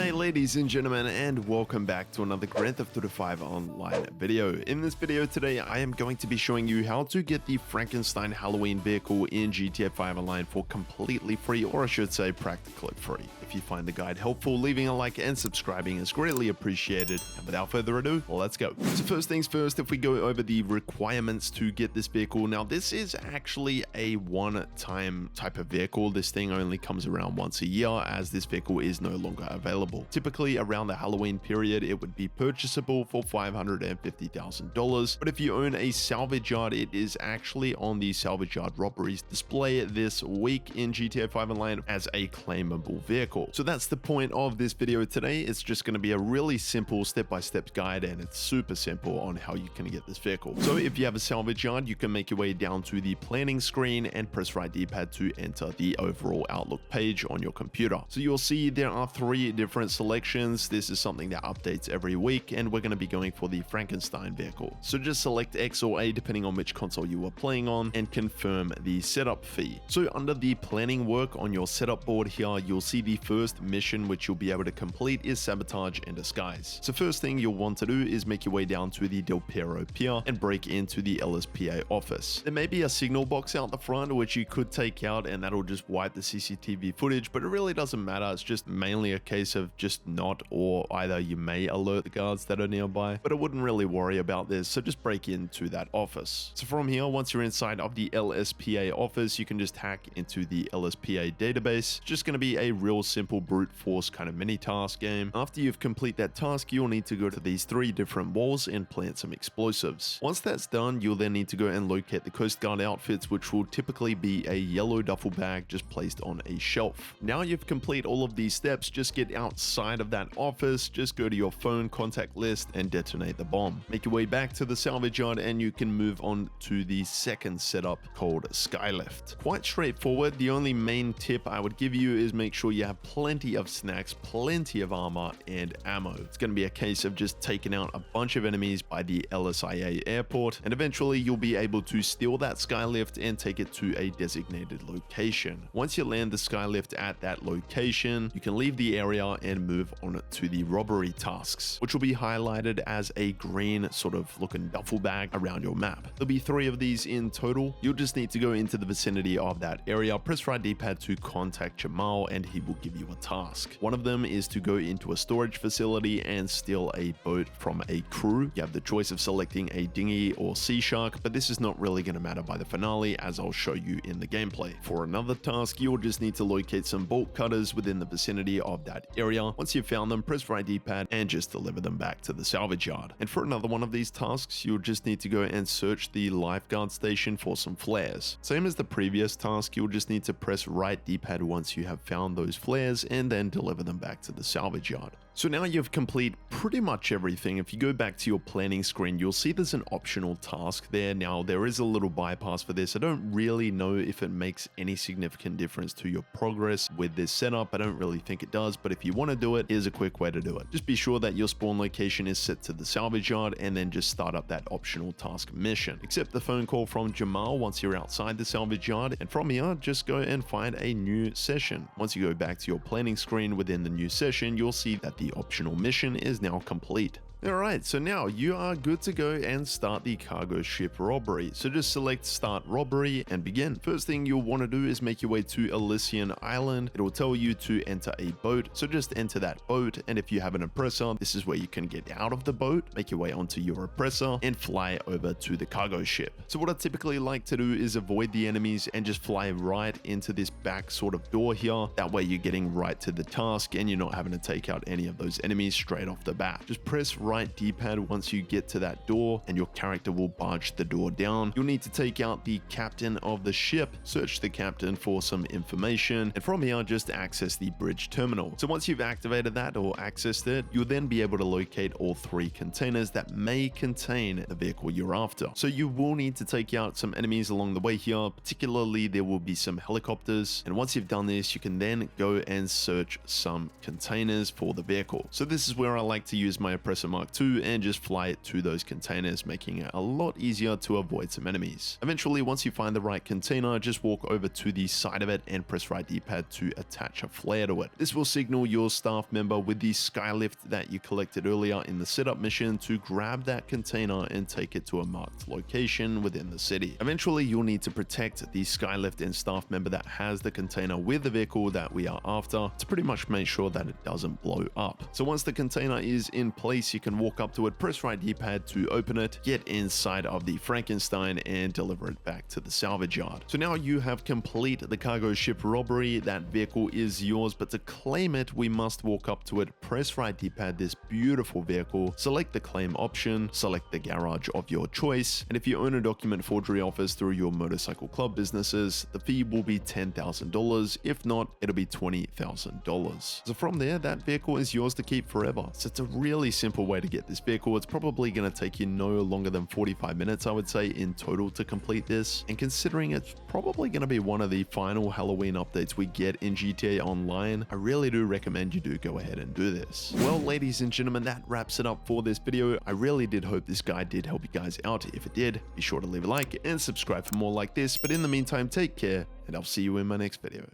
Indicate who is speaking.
Speaker 1: G'day ladies and gentlemen, and welcome back to another Grand Theft Auto 5 online video. In this video today, I am going to be showing you how to get the Franken Stange Halloween vehicle in GTA 5 online for completely free, or I should say practically free. If you find the guide helpful, leaving a like and subscribing is greatly appreciated. And without further ado, let's go. So first things first, if we go over the requirements to get this vehicle, now this is actually a one-time type of vehicle. This thing only comes around once a year, as this vehicle is no longer available. Typically around the Halloween period, it would be purchasable for $550,000, but if you own a salvage yard, it is actually on the salvage yard robberies display this week in GTA 5 Online as a claimable vehicle. So that's the point of this video today. It's just going to be a really simple step-by-step guide, and it's super simple on how you can get this vehicle. So if you have a salvage yard, you can make your way down to the planning screen and press right D-pad to enter the overall Outlook page on your computer. So you'll see there are three different selections. This is something that updates every week, and we're going to be going for the Franken Stange vehicle. So just select X or A depending on which console you are playing on and confirm the setup fee. So under the planning work on your setup board here, you'll see the first mission which you'll be able to complete is sabotage and disguise. So first thing you'll want to do is make your way down to the Del Piero Pier and break into the LSPA office. There may be a signal box out the front which you could take out, and that'll just wipe the CCTV footage, but it really doesn't matter. It's just mainly a case of just not, or either you may alert the guards that are nearby, but I wouldn't really worry about this, so just break into that office. So from here, once you're inside of the LSPA office, you can just hack into the LSPA database. Just going to be a real simple brute force kind of mini task game. After you've complete that task, you'll need to go to these three different walls and plant some explosives. Once that's done, you'll then need to go and locate the Coast Guard outfits, which will typically be a yellow duffel bag just placed on a shelf. Now you've completed all of these steps, just get outside of that office, just go to your phone contact list and detonate the bomb. Make your way back to the salvage yard and you can move on to the second setup called Skylift. Quite straightforward. The only main tip I would give you is make sure you have plenty of snacks, plenty of armor and ammo. It's going to be a case of just taking out a bunch of enemies by the LSIA airport, and eventually you'll be able to steal that Skylift and take it to a designated location. Once you land the Skylift at that location, you can leave the area and move on to the robbery tasks, which will be highlighted as a green sort of looking duffel bag around your map. There'll be three of these in total. You'll just need to go into the vicinity of that area, press right D-pad to contact Jamal, and he will give you a task. One of them is to go into a storage facility and steal a boat from a crew. You have the choice of selecting a dinghy or sea shark, but this is not really going to matter by the finale, as I'll show you in the gameplay. For another task, you'll just need to locate some bolt cutters within the vicinity of that area. Once you've found them, press right D-pad and just deliver them back to the salvage yard. And for another one of these tasks, you'll just need to go and search the lifeguard station for some flares. Same as the previous task, you'll just need to press right D-pad once you have found those flares and then deliver them back to the salvage yard. So now you've completed pretty much everything. If you go back to your planning screen, you'll see there's an optional task there. Now there is a little bypass for this. I don't really know if it makes any significant difference to your progress with this setup. I don't really think it does, but if you want to do it, here's a quick way to do it. Just be sure that your spawn location is set to the salvage yard and then just start up that optional task mission. Accept the phone call from Jamal once you're outside the salvage yard, and from here, just go and find a new session. Once you go back to your planning screen within the new session, you'll see that the optional mission is now complete. Alright, so now you are good to go and start the cargo ship robbery. So just select start robbery and begin. First thing you'll want to do is make your way to Elysian Island. It will tell you to enter a boat, so just enter that boat, and if you have an oppressor, this is where you can get out of the boat, make your way onto your oppressor and fly over to the cargo ship. So what I typically like to do is avoid the enemies and just fly right into this back sort of door here. That way you're getting right to the task and you're not having to take out any of those enemies straight off the bat. Just press right D-pad once you get to that door and your character will barge the door down. You'll need to take out the captain of the ship, search the captain for some information, and from here just access the bridge terminal. So once you've activated that or accessed it, you'll then be able to locate all three containers that may contain the vehicle you're after. So you will need to take out some enemies along the way here, particularly there will be some helicopters, and once you've done this, you can then go and search some containers for the vehicle. So this is where I like to use my oppressor mode Mark II and just fly it to those containers, making it a lot easier to avoid some enemies. Eventually, once you find the right container, just walk over to the side of it and press right D-pad to attach a flare to it. This will signal your staff member with the skylift that you collected earlier in the setup mission to grab that container and take it to a marked location within the city. Eventually, you'll need to protect the skylift and staff member that has the container with the vehicle that we are after to pretty much make sure that it doesn't blow up. So once the container is in place, you can walk up to it, press right D-pad to open it, get inside of the Franken Stange and deliver it back to the salvage yard. So now you have completed the cargo ship robbery. That vehicle is yours, but to claim it, we must walk up to it, press right D-pad this beautiful vehicle, select the claim option, select the garage of your choice, and if you own a document forgery office through your motorcycle club businesses, the fee will be $10,000. If not, it'll be $20,000. So from there, that vehicle is yours to keep forever. So it's a really simple way to get this vehicle. It's probably going to take you no longer than 45 minutes, I would say, in total to complete this. And considering it's probably going to be one of the final Halloween updates we get in GTA Online, I really do recommend you do go ahead and do this. Well, ladies and gentlemen, that wraps it up for this video. I really did hope this guide did help you guys out. If it did, be sure to leave a like and subscribe for more like this. But in the meantime, take care, and I'll see you in my next video.